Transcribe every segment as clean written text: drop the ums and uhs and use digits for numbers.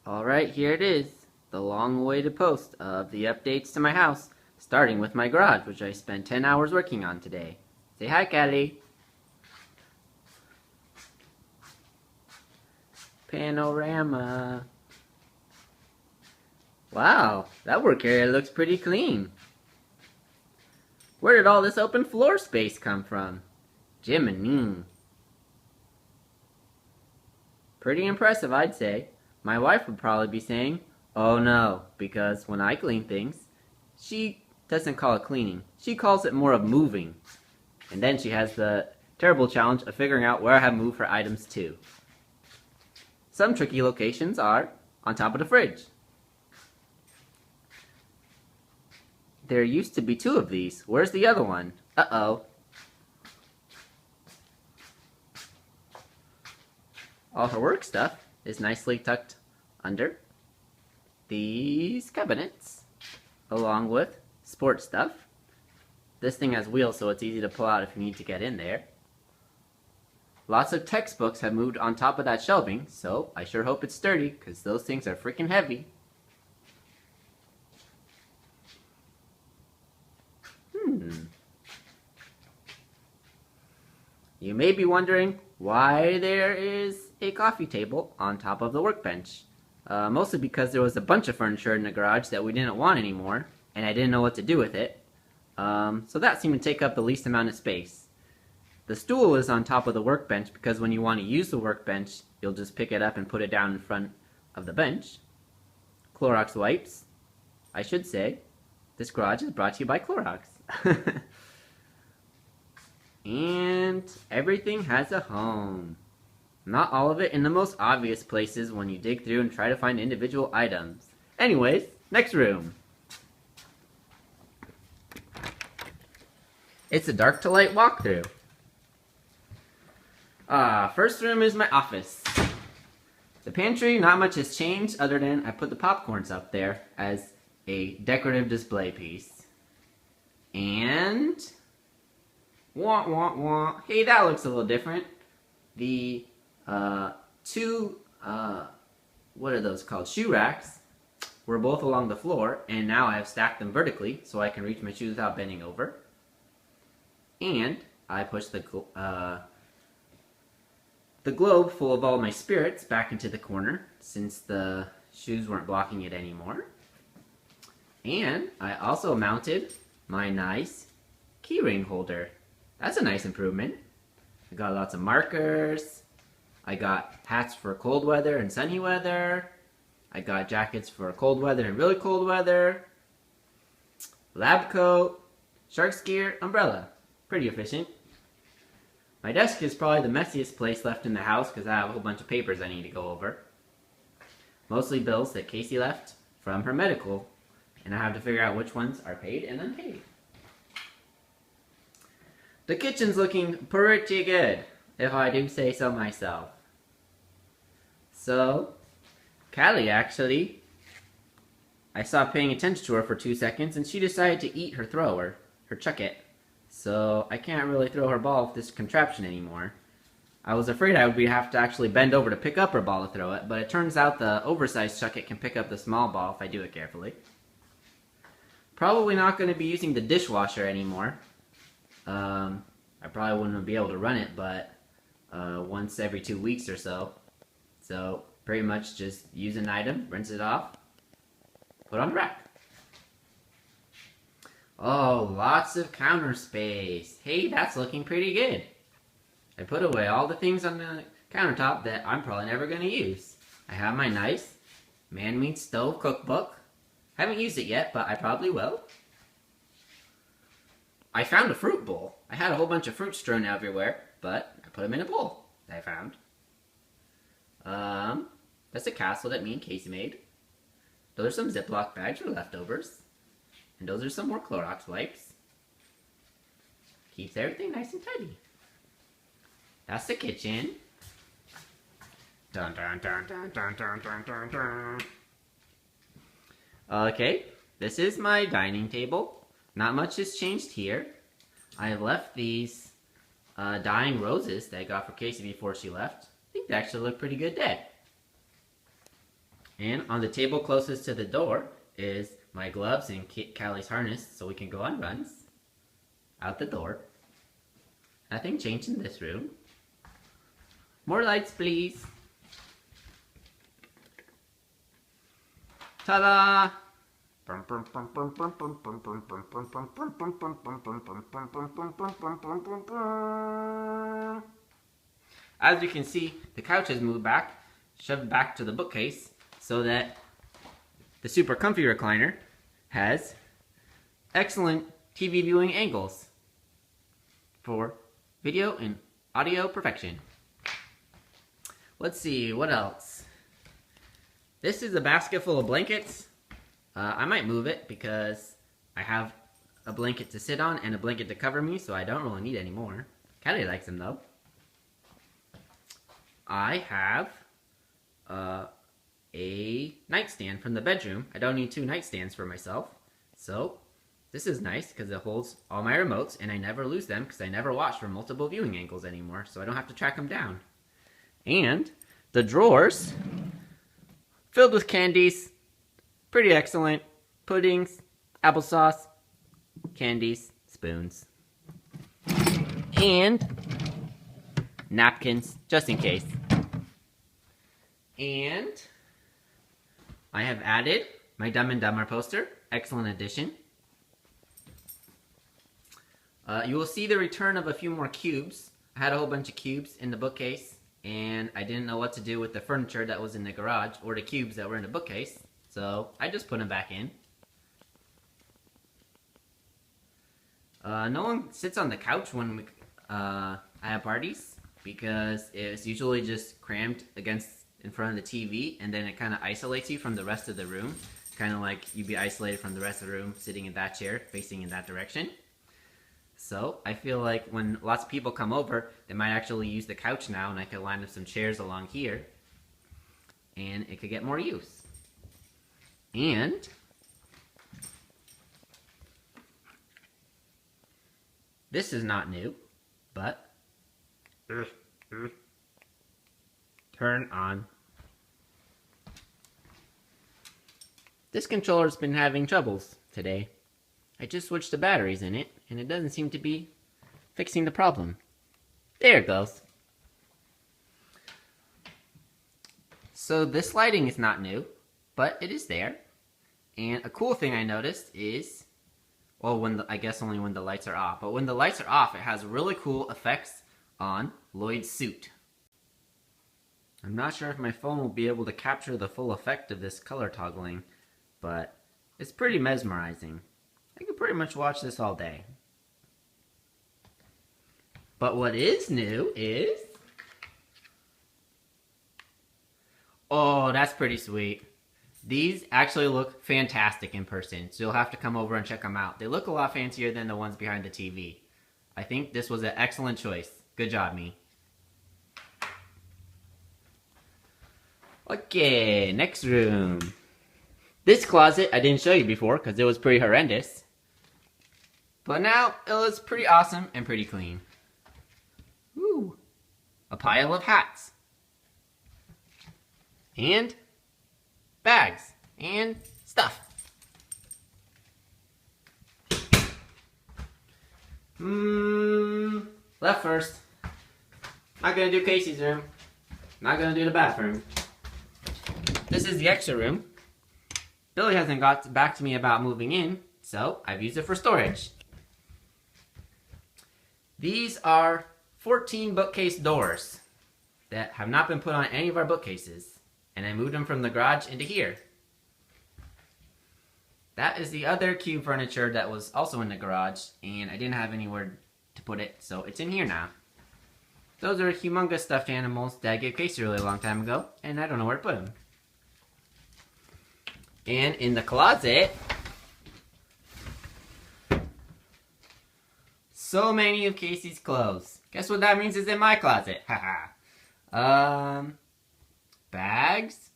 Alright, here it is. The long-awaited post of the updates to my house, starting with my garage, which I spent 10 hours working on today. Say hi, Callie. Panorama. Wow, that work area looks pretty clean. Where did all this open floor space come from? Jiminy. Pretty impressive, I'd say. My wife would probably be saying, oh no, because when I clean things, she doesn't call it cleaning. She calls it more of moving. And then she has the terrible challenge of figuring out where I have moved her items to. Some tricky locations are on top of the fridge. There used to be 2 of these. Where's the other one? Uh-oh. All her work stuff is nicely tucked under these cabinets, along with sports stuff. This thing has wheels, so it's easy to pull out if you need to get in there. Lots of textbooks have moved on top of that shelving, so I sure hope it's sturdy, because those things are freaking heavy. You may be wondering why there is a coffee table on top of the workbench. Mostly because there was a bunch of furniture in the garage that we didn't want anymore, and I didn't know what to do with it. So that seemed to take up the least amount of space. The stool is on top of the workbench because when you want to use the workbench, you'll just pick it up and put it down in front of the bench. Clorox wipes. I should say, this garage is brought to you by Clorox. And everything has a home. Not all of it in the most obvious places when you dig through and try to find individual items. Anyways, next room. It's a dark to light walkthrough. First room is my office. The pantry, not much has changed other than I put the popcorns up there as a decorative display piece. And wah wah wah. Hey, that looks a little different. The 2 what are those called? Shoe racks were both along the floor, and now I have stacked them vertically so I can reach my shoes without bending over. And I pushed the globe full of all my spirits back into the corner since the shoes weren't blocking it anymore. And I also mounted my nice keyring holder. That's a nice improvement. I got lots of markers. I got hats for cold weather and sunny weather. I got jackets for cold weather and really cold weather. Lab coat, shark's gear, umbrella. Pretty efficient. My desk is probably the messiest place left in the house because I have a whole bunch of papers I need to go over. Mostly bills that Casey left from her medical, and I have to figure out which ones are paid and unpaid. The kitchen's looking pretty good, if I do say so myself. So, Callie actually, I stopped paying attention to her for 2 seconds and she decided to eat her thrower, her chuck-it. So I can't really throw her ball with this contraption anymore. I was afraid I would have to actually bend over to pick up her ball to throw it, but it turns out the oversized chuck-it can pick up the small ball if I do it carefully. Probably not going to be using the dishwasher anymore. I probably wouldn't be able to run it, but once every 2 weeks or so. So pretty much just use an item, rinse it off, put on the rack. Oh, lots of counter space. Hey, that's looking pretty good. I put away all the things on the countertop that I'm probably never going to use. I have my nice Man Meat Stove cookbook. Haven't used it yet, but I probably will. I found a fruit bowl. I had a whole bunch of fruit strewn everywhere, but I put them in a bowl that I found. That's a castle that me and Casey made. Those are some Ziploc bags for leftovers. And those are some more Clorox wipes. Keeps everything nice and tidy. That's the kitchen. Dun dun dun dun dun dun dun dun dun. Okay, this is my dining table. Not much has changed here. I have left these dying roses that I got for Casey before she left. I think they actually look pretty good dead. And on the table closest to the door is my gloves and Callie's harness so we can go on runs out the door. Nothing changed in this room. More lights, please. Ta-da! As you can see, the couch has moved back, shoved back to the bookcase, so that the super comfy recliner has excellent TV viewing angles for video and audio perfection. Let's see, what else? This is a basket full of blankets. I might move it because I have a blanket to sit on and a blanket to cover me, so I don't really need any more. Callie likes them though. I have a nightstand from the bedroom. I don't need 2 nightstands for myself. So this is nice because it holds all my remotes and I never lose them because I never watch from multiple viewing angles anymore, so I don't have to track them down. And the drawers filled with candies, pretty excellent. Puddings, applesauce, candies, spoons, and napkins, just in case. And I have added my Dumb and Dumber poster, excellent addition. You will see the return of a few more cubes. I had a whole bunch of cubes in the bookcase, and I didn't know what to do with the furniture that was in the garage, or the cubes that were in the bookcase, so I just put them back in. No one sits on the couch when I have parties, because it's usually just crammed in front of the TV, and then it kind of isolates you from the rest of the room. Kind of like you'd be isolated from the rest of the room sitting in that chair, facing in that direction. So I feel like when lots of people come over, they might actually use the couch now, and I could line up some chairs along here, and it could get more use. And this is not new, but turn on. This controller's been having troubles today. I just switched the batteries in it, and it doesn't seem to be fixing the problem. There it goes. So this lighting is not new, but it is there. And a cool thing I noticed is, well, I guess only when the lights are off, but when the lights are off, it has really cool effects on Lloyd's suit. I'm not sure if my phone will be able to capture the full effect of this color toggling, but it's pretty mesmerizing. I could pretty much watch this all day. But what is new is... oh, that's pretty sweet. These actually look fantastic in person, so you'll have to come over and check them out. They look a lot fancier than the ones behind the TV. I think this was an excellent choice. Good job, me. Okay, next room. This closet I didn't show you before because it was pretty horrendous. But now it looks pretty awesome and pretty clean. Woo! A pile of hats. And bags. And stuff. Left first. Not gonna do Casey's room. Not gonna do the bathroom. This is the extra room. Billy hasn't got back to me about moving in, so I've used it for storage. These are 14 bookcase doors that have not been put on any of our bookcases, and I moved them from the garage into here. That is the other cube furniture that was also in the garage, and I didn't have anywhere to put it, so it's in here now. Those are humongous stuffed animals that I gave Casey a really long time ago, and I don't know where to put them. And in the closet, so many of Casey's clothes. Guess what that means is in my closet. Haha. Bags.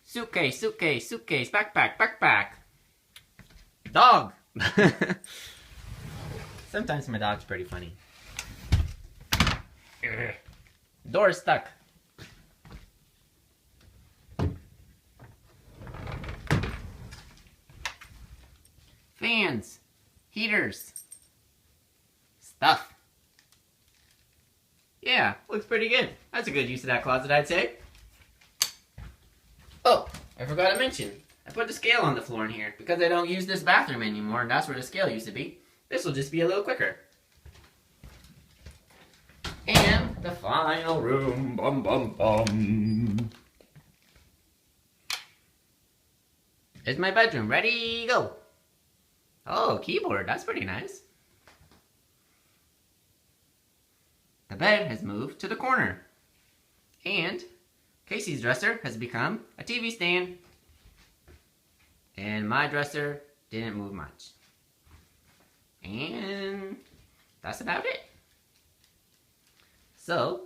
Suitcase, suitcase, suitcase, backpack, backpack. Dog. Sometimes my dog's pretty funny. Door is stuck. fans, heaters, stuff. Yeah, looks pretty good. That's a good use of that closet, I'd say. Oh, I forgot to mention, I put the scale on the floor in here because I don't use this bathroom anymore, and that's where the scale used to be. This will just be a little quicker. And the final room, bum bum bum, is my bedroom. Ready, go. Oh, keyboard, that's pretty nice. The bed has moved to the corner. And Casey's dresser has become a TV stand. And my dresser didn't move much. And that's about it. So,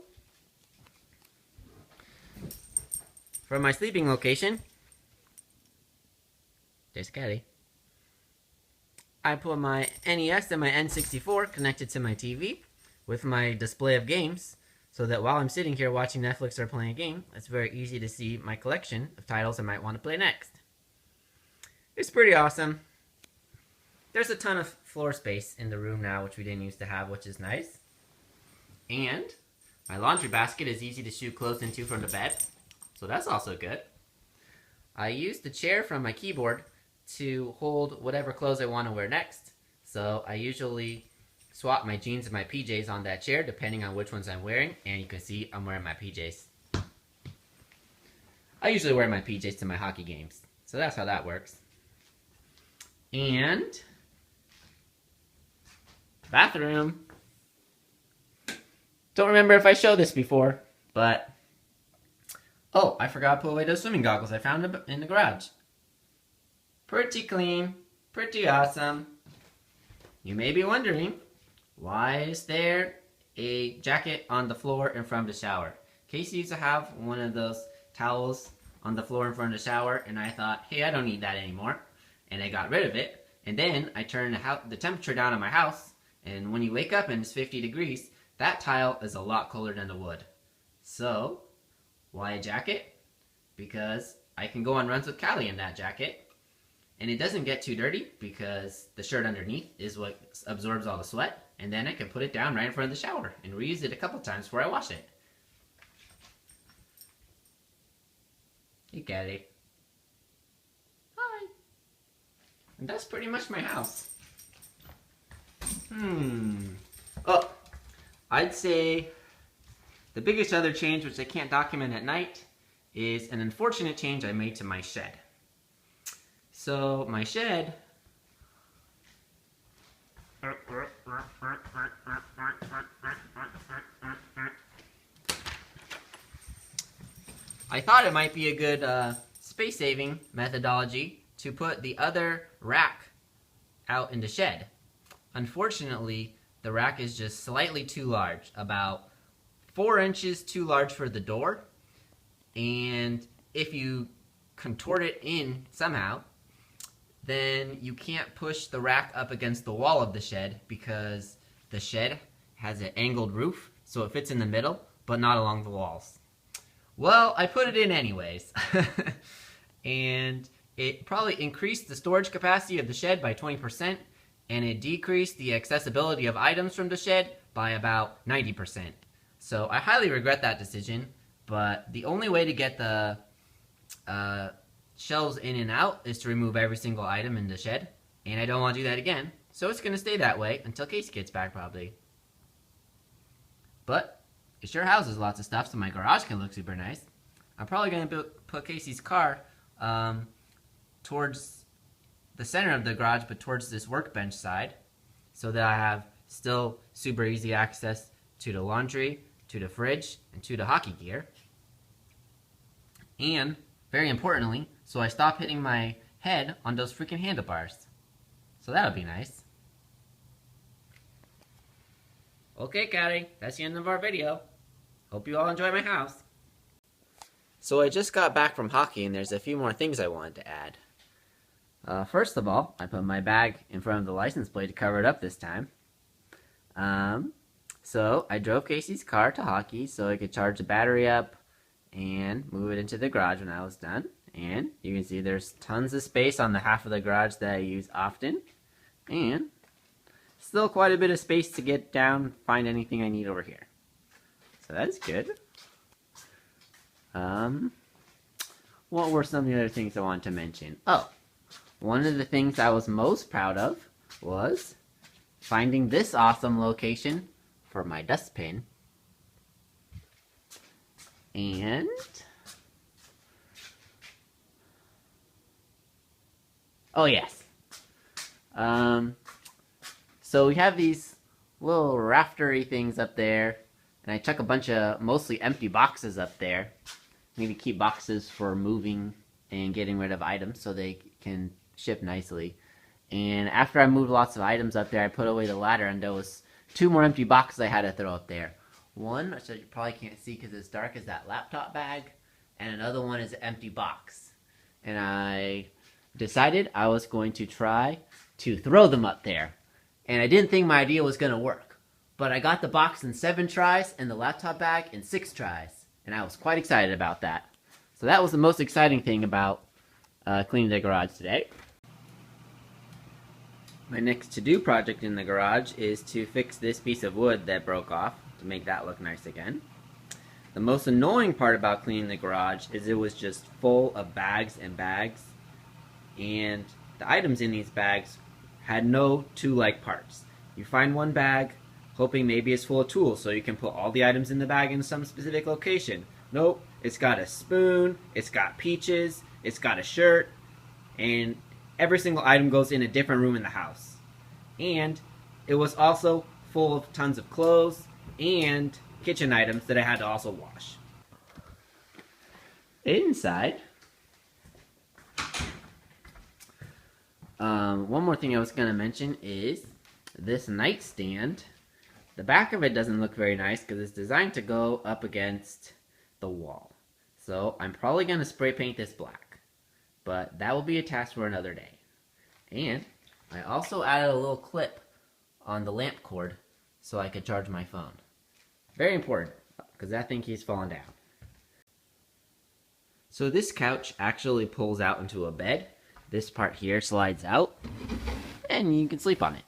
for my sleeping location, there's Kelly. I put my NES and my N64 connected to my TV with my display of games, so that while I'm sitting here watching Netflix or playing a game, it's very easy to see my collection of titles I might want to play next. It's pretty awesome. There's a ton of floor space in the room now, which we didn't used to have, which is nice. And my laundry basket is easy to shoot clothes into from the bed, so that's also good. I use the chair from my keyboard to hold whatever clothes I want to wear next. So I usually swap my jeans and my PJs on that chair depending on which ones I'm wearing, and you can see I'm wearing my PJs. I usually wear my PJs to my hockey games, so that's how that works. And bathroom. Don't remember if I showed this before, but oh, I forgot to put away those swimming goggles I found in the garage. Pretty clean, pretty awesome. You may be wondering, why is there a jacket on the floor in front of the shower? Casey used to have one of those towels on the floor in front of the shower, and I thought, hey, I don't need that anymore. And I got rid of it. And then I turned the temperature down in my house, and when you wake up and it's 50 degrees, that tile is a lot colder than the wood. So, why a jacket? Because I can go on runs with Callie in that jacket. And it doesn't get too dirty because the shirt underneath is what absorbs all the sweat. And then I can put it down right in front of the shower and reuse it a couple times before I wash it. Hey, Callie. Hi. And that's pretty much my house. Oh, I'd say the biggest other change, which I can't document at night, is an unfortunate change I made to my shed. So my shed I thought it might be a good space-saving methodology to put the other rack out in the shed. Unfortunately, the rack is just slightly too large, about 4 inches too large for the door, and if you contort it in somehow, then you can't push the rack up against the wall of the shed because the shed has an angled roof, so it fits in the middle, but not along the walls. Well, I put it in anyways. And it probably increased the storage capacity of the shed by 20%, and it decreased the accessibility of items from the shed by about 90%. So I highly regret that decision, but the only way to get the shelves in and out is to remove every single item in the shed, and I don't want to do that again, so it's going to stay that way until Casey gets back probably. But it sure houses lots of stuff, so my garage can look super nice. I'm probably going to put Casey's car towards the center of the garage, but towards this workbench side, so that I have still super easy access to the laundry, to the fridge, and to the hockey gear. And very importantly, so I stop hitting my head on those freaking handlebars. So that'll be nice. Okay, Callie, that's the end of our video. Hope you all enjoy my house. So I just got back from hockey, and there's a few more things I wanted to add. First of all, I put my bag in front of the license plate to cover it up this time. So I drove Casey's car to hockey so I could charge the battery up and move it into the garage when I was done. And you can see there's tons of space on the half of the garage that I use often. And still quite a bit of space to get down, find anything I need over here. So that's good. What were some of the other things I wanted to mention? Oh, one of the things I was most proud of was finding this awesome location for my dustbin. And oh yes. So we have these little raftery things up there, and I chuck a bunch of mostly empty boxes up there. Need to keep boxes for moving and getting rid of items so they can ship nicely. And after I moved lots of items up there, I put away the ladder, and there was 2 more empty boxes I had to throw up there. One, which you probably can't see because it's dark, is that laptop bag, and another one is an empty box. And I decided I was going to try to throw them up there. And I didn't think my idea was going to work. But I got the box in 7 tries and the laptop bag in 6 tries. And I was quite excited about that. So that was the most exciting thing about cleaning the garage today. My next to-do project in the garage is to fix this piece of wood that broke off to make that look nice again. The most annoying part about cleaning the garage is it was just full of bags and bags, and the items in these bags had no tool-like parts. You find one bag hoping maybe it's full of tools so you can put all the items in the bag in some specific location. Nope, it's got a spoon, it's got peaches, it's got a shirt, and every single item goes in a different room in the house. And it was also full of tons of clothes and kitchen items that I had to also wash. Inside, one more thing I was going to mention is this nightstand. The back of it doesn't look very nice because it's designed to go up against the wall. So I'm probably going to spray paint this black. But that will be a task for another day. And I also added a little clip on the lamp cord so I could charge my phone. Very important, because that thing keeps falling down. So this couch actually pulls out into a bed. This part here slides out, and you can sleep on it.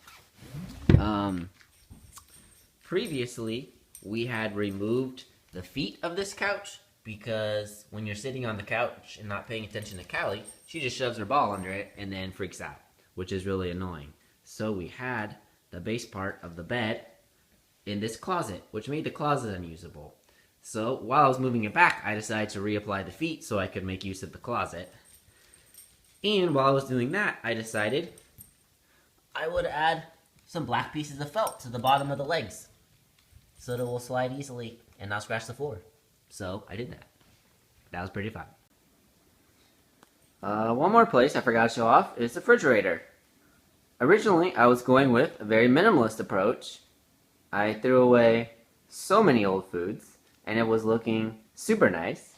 Previously, we had removed the feet of this couch because when you're sitting on the couch and not paying attention to Callie, she just shoves her ball under it and then freaks out, which is really annoying. So we had the base part of the bed in this closet, which made the closet unusable. So while I was moving it back, I decided to reapply the feet so I could make use of the closet. And while I was doing that, I decided I would add some black pieces of felt to the bottom of the legs so that it will slide easily and not scratch the floor. So I did that. That was pretty fun. One more place I forgot to show off is the refrigerator. Originally, I was going with a very minimalist approach. I threw away so many old foods, and it was looking super nice.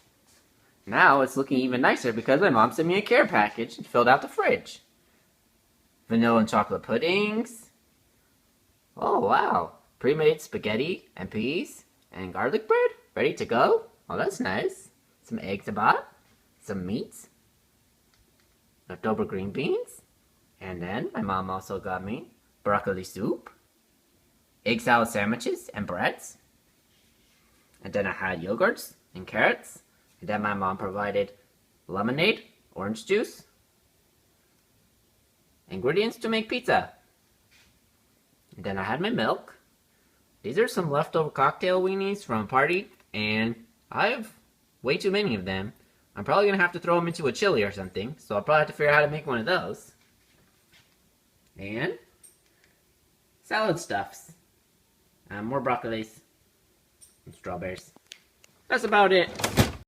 Now it's looking even nicer because my mom sent me a care package and filled out the fridge. Vanilla and chocolate puddings. Oh wow. Pre-made spaghetti and peas and garlic bread ready to go. Oh, that's nice. Some eggs about, some meats, leftover green beans, and then my mom also got me broccoli soup, egg salad sandwiches and breads, and then I had yogurts and carrots, and then my mom provided lemonade, orange juice, ingredients to make pizza, and then I had my milk. These are some leftover cocktail weenies from a party, and I have way too many of them. I'm probably going to have to throw them into a chili or something, so I'll probably have to figure out how to make one of those. And salad stuffs. More broccolis and strawberries. That's about it.